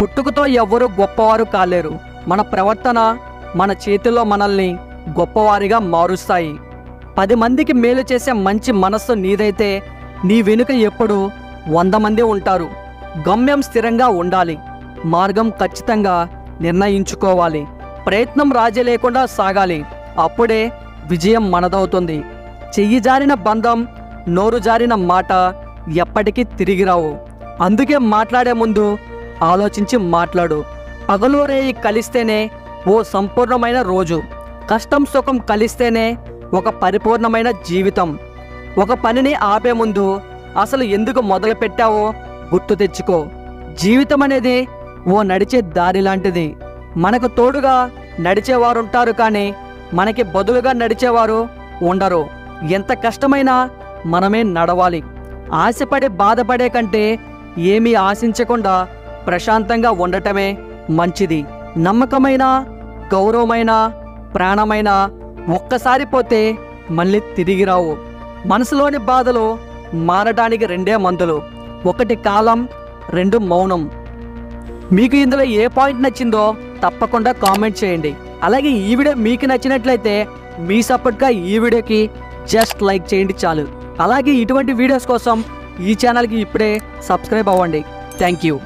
పుట్టుకతో ఎవ్వరూ గొప్పవారు కాలేరు. మన ప్రవర్తన మన చేతిలో మనల్ని గొప్పవారిగా మారుస్తాయి. 10 మందికి మేలు చేసే మంచి మనస్సు నీదైతే నీ వెనుక ఎప్పుడు 100 మంది ఉంటారు. గమ్యం స్థిరంగా ఉండాలి. మార్గం ఖచ్చితంగా నిర్ణయించుకోవాలి. ప్రయత్నం రాజీ లేకుండా సాగాలి. అప్పుడే విజయం మనదవుతుంది. చెయ్యి జారిన బంధం, నోరు జారిన మాట ఎప్పటికీ తిరిగి రావు. అందుకే మాట్లాడే ముందు ఆలోచించి మాట్లాడు. పగలు రేయి కలిస్తేనే ఓ సంపూర్ణమైన రోజు. కష్టం సుఖం కలిస్తేనే ఒక పరిపూర్ణమైన జీవితం. ఒక పనిని ఆపే ముందు అసలు ఎందుకు మొదలు పెట్టావో గుర్తు తెచ్చుకో. జీవితం అనేది ఓ నడిచే దారి లాంటిది. మనకు తోడుగా నడిచేవారుంటారు, కానీ మనకి బదులుగా నడిచేవారు ఉండరు. ఎంత కష్టమైనా మనమే నడవాలి. ఆశపడి బాధపడే కంటే ఏమీ ఆశించకుండా ప్రశాంతంగా ఉండటమే మంచిది. నమ్మకమైన, గౌరవమైన, ప్రాణమైన ఒక్కసారి పోతే మళ్ళీ తిరిగి రావు. మనసులోని బాధలు మారడానికి 2 మందులు. 1 కాలం, 2 మౌనం. మీకు ఇందులో ఏ పాయింట్ నచ్చిందో తప్పకుండా కామెంట్ చేయండి. అలాగే ఈ వీడియో మీకు నచ్చినట్లయితే మీ సపోర్ట్గా ఈ వీడియోకి జస్ట్ లైక్ చేయండి చాలు. అలాగే ఇటువంటి వీడియోస్ కోసం ఈ ఛానల్కి ఇప్పుడే సబ్స్క్రైబ్ అవ్వండి. Thank you.